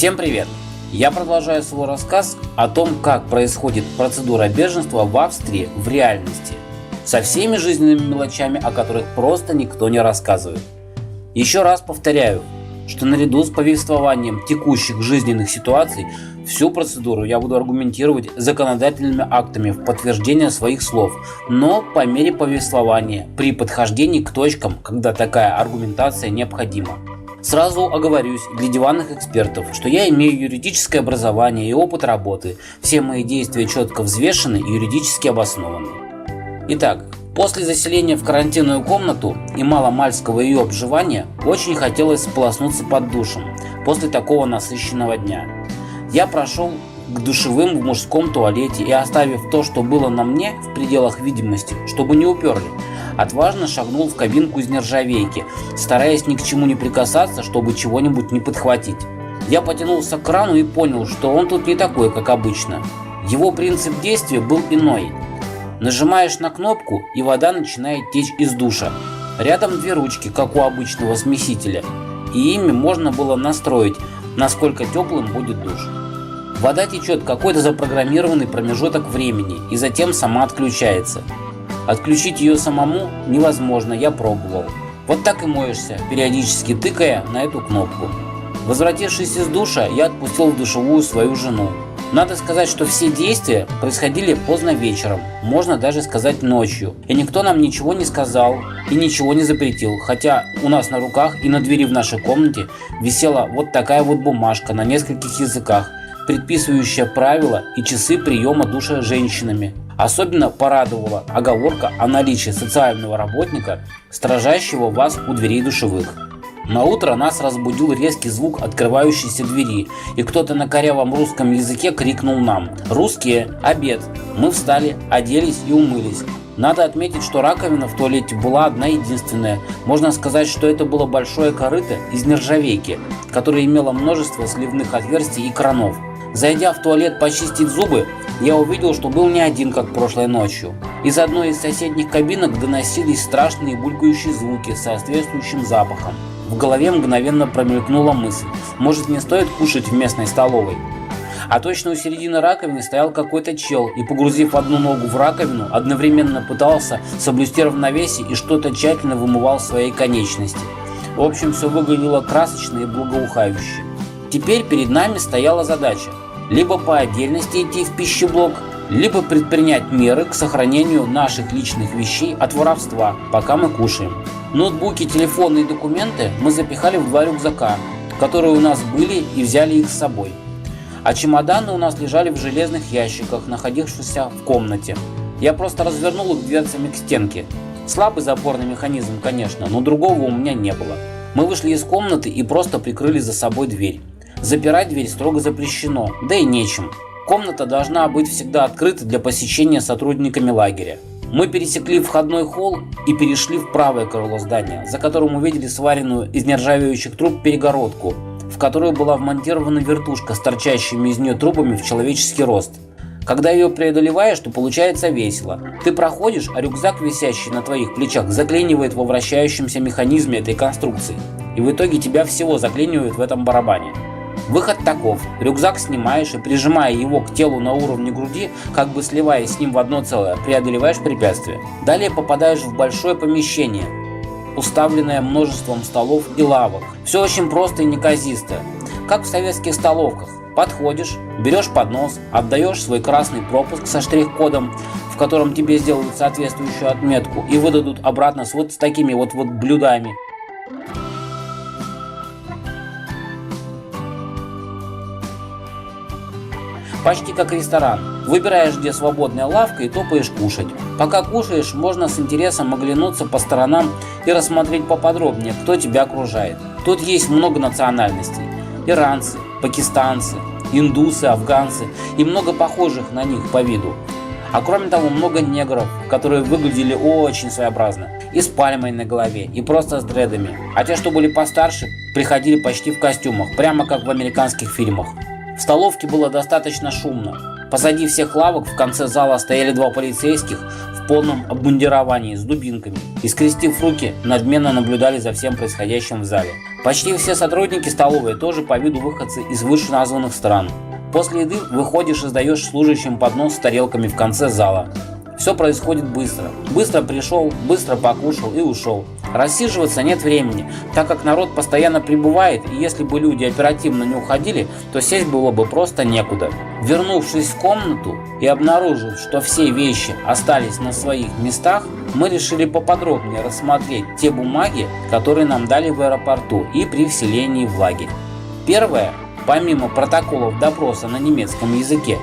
Всем привет! Я продолжаю свой рассказ о том, как происходит процедура беженства в Австрии в реальности, со всеми жизненными мелочами, о которых просто никто не рассказывает. Еще раз повторяю, что наряду с повествованием текущих жизненных ситуаций, всю процедуру я буду аргументировать законодательными актами в подтверждение своих слов, но по мере повествования, при подхождении к точкам, когда такая аргументация необходима. Сразу оговорюсь для диванных экспертов, что я имею юридическое образование и опыт работы, все мои действия четко взвешены и юридически обоснованы. Итак, после заселения в карантинную комнату и маломальского ее обживания очень хотелось сполоснуться под душем после такого насыщенного дня. Я прошел к душевым в мужском туалете и, оставив то, что было на мне, в пределах видимости, чтобы не уперли, отважно шагнул в кабинку из нержавейки, стараясь ни к чему не прикасаться, чтобы чего-нибудь не подхватить. Я потянулся к крану и понял, что он тут не такой, как обычно. Его принцип действия был иной. Нажимаешь на кнопку, и вода начинает течь из душа. Рядом две ручки, как у обычного смесителя, и ими можно было настроить, насколько теплым будет душ. Вода течет какой-то запрограммированный промежуток времени и затем сама отключается. Отключить ее самому невозможно, я пробовал. Вот так и моешься, периодически тыкая на эту кнопку. Возвратившись из душа, я отпустил в душевую свою жену. Надо сказать, что все действия происходили поздно вечером, можно даже сказать ночью. И никто нам ничего не сказал и ничего не запретил, хотя у нас на руках и на двери в нашей комнате висела вот такая вот бумажка на нескольких языках, предписывающая правила и часы приема душа женщинами. Особенно порадовала оговорка о наличии социального работника, сторожащего вас у дверей душевых. На утро нас разбудил резкий звук открывающейся двери, и кто-то на корявом русском языке крикнул нам: «Русские, обед!». Мы встали, оделись и умылись. Надо отметить, что раковина в туалете была одна единственная. Можно сказать, что это было большое корыто из нержавейки, которое имело множество сливных отверстий и кранов. Зайдя в туалет почистить зубы, я увидел, что был не один, как прошлой ночью. Из одной из соседних кабинок доносились страшные булькающие звуки с соответствующим запахом. В голове мгновенно промелькнула мысль: может, не стоит кушать в местной столовой? А точно у середины раковины стоял какой-то чел и, погрузив одну ногу в раковину, одновременно пытался соблюсти равновесие и что-то тщательно вымывал своей конечности. В общем, все выглядело красочно и благоухающе. Теперь перед нами стояла задача: либо по отдельности идти в пищеблок, либо предпринять меры к сохранению наших личных вещей от воровства, пока мы кушаем. Ноутбуки, телефоны и документы мы запихали в два рюкзака, которые у нас были, и взяли их с собой. А чемоданы у нас лежали в железных ящиках, находившихся в комнате. Я просто развернул их дверцами к стенке. Слабый запорный механизм, конечно, но другого у меня не было. Мы вышли из комнаты и просто прикрыли за собой дверь. Запирать дверь строго запрещено, да и нечем. Комната должна быть всегда открыта для посещения сотрудниками лагеря. Мы пересекли входной холл и перешли в правое крыло здания, за которым увидели сваренную из нержавеющих труб перегородку, в которую была вмонтирована вертушка с торчащими из нее трубами в человеческий рост. Когда ее преодолеваешь, то получается весело. Ты проходишь, а рюкзак, висящий на твоих плечах, заклинивает во вращающемся механизме этой конструкции. И в итоге тебя всего заклинивает в этом барабане. Выход таков: рюкзак снимаешь и, прижимая его к телу на уровне груди, как бы сливаясь с ним в одно целое, преодолеваешь препятствие. Далее попадаешь в большое помещение, уставленное множеством столов и лавок. Все очень просто и неказисто, как в советских столовках. Подходишь, берешь поднос, отдаешь свой красный пропуск со штрих-кодом, в котором тебе сделают соответствующую отметку, и выдадут обратно с вот такими вот блюдами. Почти как ресторан. Выбираешь, где свободная лавка, и топаешь кушать. Пока кушаешь, можно с интересом оглянуться по сторонам и рассмотреть поподробнее, кто тебя окружает. Тут есть много национальностей: иранцы, пакистанцы, индусы, афганцы и много похожих на них по виду. А кроме того, много негров, которые выглядели очень своеобразно, и с пальмой на голове, и просто с дредами. А те, что были постарше, приходили почти в костюмах, прямо как в американских фильмах. В столовке было достаточно шумно. Позади всех лавок в конце зала стояли два полицейских в в полном обмундировании с дубинками и, скрестив руки, надменно наблюдали за всем происходящим в зале. Почти все сотрудники столовой тоже по виду выходцы из вышеназванных стран. После еды выходишь и сдаешь служащим поднос с тарелками в конце зала. Все происходит быстро. Быстро пришел, быстро покушал и ушел. Рассиживаться нет времени, так как народ постоянно прибывает, и если бы люди оперативно не уходили, то сесть было бы просто некуда. Вернувшись в комнату и обнаружив, что все вещи остались на своих местах, мы решили поподробнее рассмотреть те бумаги, которые нам дали в аэропорту и при вселении в лагерь. Первое, помимо протоколов допроса на немецком языке,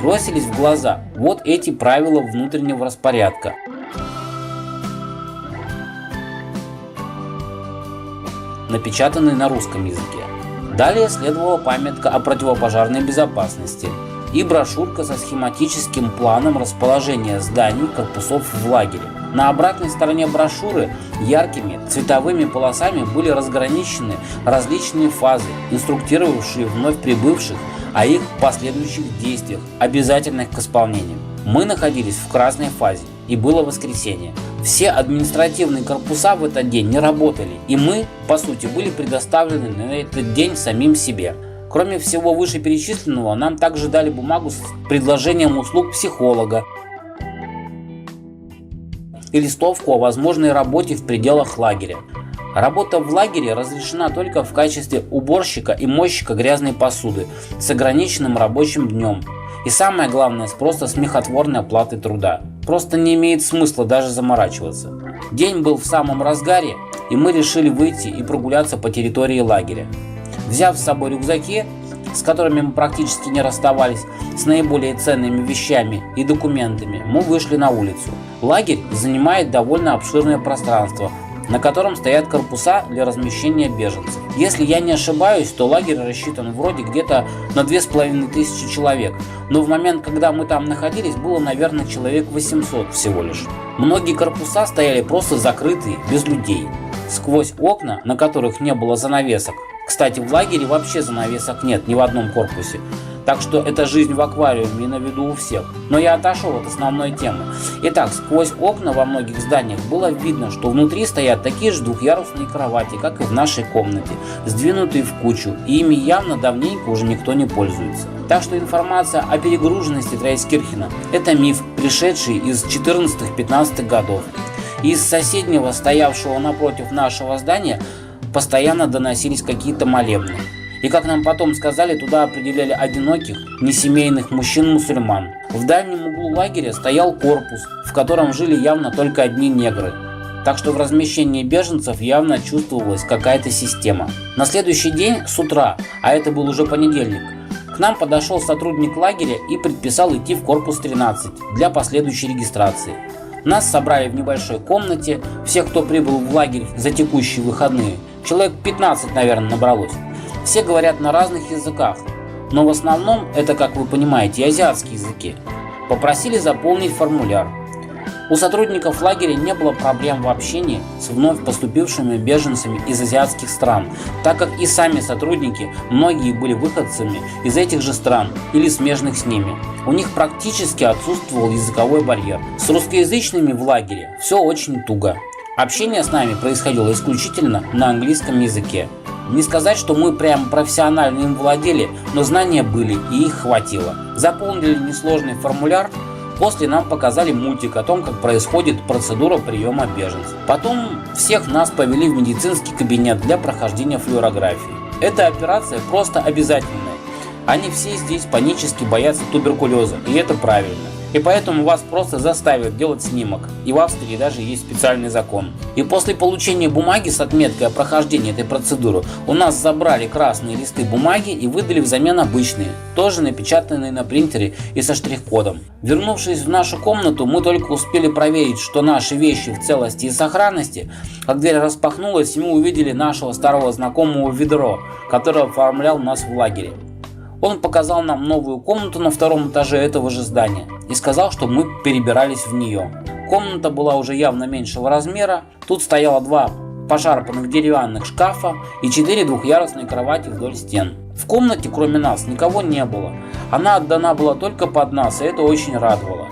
бросились в глаза вот эти правила внутреннего распорядка. Напечатанные на русском языке. Далее следовала памятка о противопожарной безопасности и брошюрка со схематическим планом расположения зданий корпусов в лагере. На обратной стороне брошюры яркими цветовыми полосами были разграничены различные фазы, инструктировавшие вновь прибывших о их последующих действиях, обязательных к исполнению. Мы находились в красной фазе, и было воскресенье. Все административные корпуса в этот день не работали, и мы, по сути, были предоставлены на этот день самим себе. Кроме всего вышеперечисленного, нам также дали бумагу с предложением услуг психолога и листовку о возможной работе в пределах лагеря. Работа в лагере разрешена только в качестве уборщика и мойщика грязной посуды с ограниченным рабочим днем. И самое главное, с просто смехотворной оплатой труда. Просто не имеет смысла даже заморачиваться. День был в самом разгаре, и мы решили выйти и прогуляться по территории лагеря. Взяв с собой рюкзаки, с которыми мы практически не расставались, с наиболее ценными вещами и документами, мы вышли на улицу. Лагерь занимает довольно обширное пространство, на котором стоят корпуса для размещения беженцев. Если я не ошибаюсь, то лагерь рассчитан вроде где-то на 2500 человек, но в момент, когда мы там находились, было, наверное, человек 800 всего лишь. Многие корпуса стояли просто закрытые, без людей. Сквозь окна, на которых не было занавесок. Кстати, в лагере вообще занавесок нет ни в одном корпусе. Так что это жизнь в аквариуме и на виду у всех. Но я отошел от основной темы. Итак, сквозь окна во многих зданиях было видно, что внутри стоят такие же двухъярусные кровати, как и в нашей комнате, сдвинутые в кучу, и ими явно давненько уже никто не пользуется. Так что информация о перегруженности Трайскирхена – это миф, пришедший из 14-15 годов. Из соседнего, стоявшего напротив нашего здания, постоянно доносились какие-то молебны. И, как нам потом сказали, туда определяли одиноких, несемейных мужчин-мусульман. В дальнем углу лагеря стоял корпус, в котором жили явно только одни негры. Так что в размещении беженцев явно чувствовалась какая-то система. На следующий день с утра, а это был уже понедельник, к нам подошел сотрудник лагеря и предписал идти в корпус 13 для последующей регистрации. Нас собрали в небольшой комнате, всех, кто прибыл в лагерь за текущие выходные, человек 15, наверное, набралось. Все говорят на разных языках, но в основном это, как вы понимаете, азиатские языки. Попросили заполнить формуляр. У сотрудников лагеря не было проблем в общении с вновь поступившими беженцами из азиатских стран, так как и сами сотрудники, многие были выходцами из этих же стран или смежных с ними. У них практически отсутствовал языковой барьер. С русскоязычными в лагере все очень туго. Общение с нами происходило исключительно на английском языке. Не сказать, что мы прям профессионально им владели, но знания были и их хватило. Заполнили несложный формуляр, после нам показали мультик о том, как происходит процедура приема беженцев. Потом всех нас повели в медицинский кабинет для прохождения флюорографии. Эта операция просто обязательная. Они все здесь панически боятся туберкулеза, и это правильно. И поэтому вас просто заставят делать снимок. И в Австрии даже есть специальный закон. И после получения бумаги с отметкой о прохождении этой процедуры у нас забрали красные листы бумаги и выдали взамен обычные, тоже напечатанные на принтере и со штрих-кодом. Вернувшись в нашу комнату, мы только успели проверить, что наши вещи в целости и сохранности, как дверь распахнулась, и мы увидели нашего старого знакомого Ведро, который оформлял нас в лагере. Он показал нам новую комнату на втором этаже этого же здания и сказал, что мы перебирались в нее. Комната была уже явно меньшего размера, тут стояло 2 пошарпанных деревянных шкафа и 4 двухъярусные кровати вдоль стен. В комнате кроме нас никого не было, она отдана была только под нас, и это очень радовало.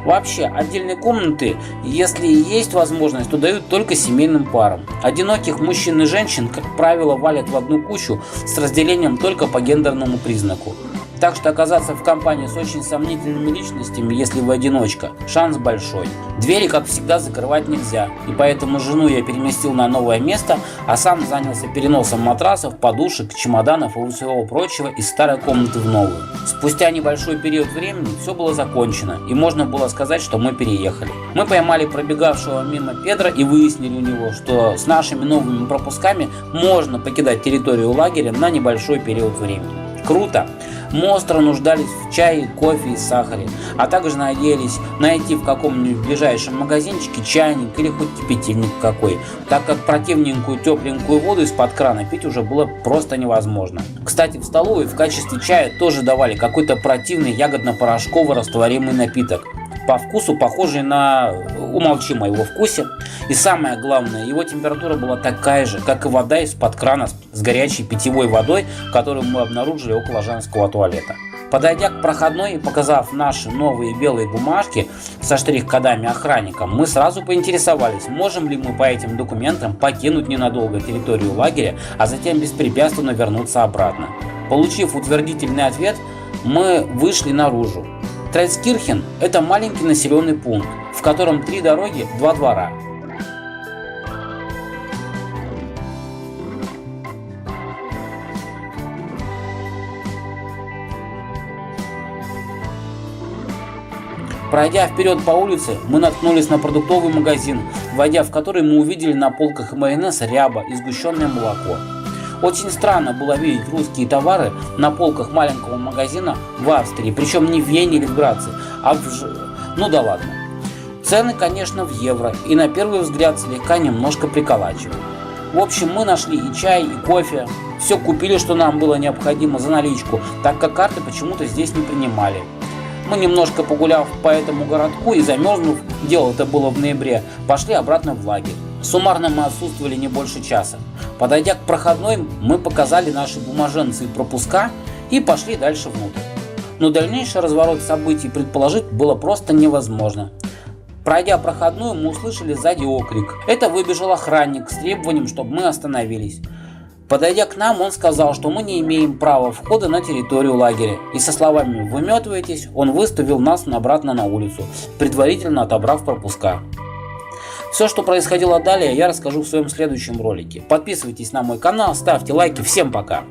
Вообще, отдельные комнаты, если есть возможность, то дают только семейным парам. Одиноких мужчин и женщин, как правило, валят в одну кучу с разделением только по гендерному признаку. Так что оказаться в компании с очень сомнительными личностями, если вы одиночка, шанс большой. Двери, как всегда, закрывать нельзя, и поэтому жену я переместил на новое место, а сам занялся переносом матрасов, подушек, чемоданов и всего прочего из старой комнаты в новую. Спустя небольшой период времени все было закончено, и можно было сказать, что мы переехали. Мы поймали пробегавшего мимо Педро и выяснили у него, что с нашими новыми пропусками можно покидать территорию лагеря на небольшой период времени. Круто! Мы остро нуждались в чае, кофе и сахаре, а также надеялись найти в каком-нибудь ближайшем магазинчике чайник или хоть кипятильник какой, так как противненькую тепленькую воду из-под крана пить уже было просто невозможно. Кстати, в столовой в качестве чая тоже давали какой-то противный ягодно-порошковый растворимый напиток. По вкусу похожий на... умолчим о его вкусе. И самое главное, его температура была такая же, как и вода из-под крана с горячей питьевой водой, которую мы обнаружили около женского туалета. Подойдя к проходной и показав наши новые белые бумажки со штрих-кодами охранникам, мы сразу поинтересовались, можем ли мы по этим документам покинуть ненадолго территорию лагеря, а затем беспрепятственно вернуться обратно. Получив утвердительный ответ, мы вышли наружу. Трайцкирхен – это маленький населенный пункт, в котором 3 дороги, 2 двора. Пройдя вперед по улице, мы наткнулись на продуктовый магазин, войдя в который мы увидели на полках майонез, ряба и сгущенное молоко. Очень странно было видеть русские товары на полках маленького магазина в Австрии, причем не в Вене или в Граце, а ну да ладно. Цены, конечно, в евро, и на первый взгляд слегка немножко приколачивают. В общем, мы нашли и чай, и кофе, все купили, что нам было необходимо за наличку, так как карты почему-то здесь не принимали. Мы, немножко погуляв по этому городку и замерзнув, дело это было в ноябре, пошли обратно в лагерь. Суммарно мы отсутствовали не больше часа. Подойдя к проходной, мы показали наши бумаженцы и пропуска и пошли дальше внутрь. Но дальнейший разворот событий предположить было просто невозможно. Пройдя проходную, мы услышали сзади окрик. Это выбежал охранник с требованием, чтобы мы остановились. Подойдя к нам, он сказал, что мы не имеем права входа на территорию лагеря. И со словами «выметывайтесь», он выставил нас обратно на улицу, предварительно отобрав пропуска. Все, что происходило далее, я расскажу в своем следующем ролике. Подписывайтесь на мой канал, ставьте лайки. Всем пока!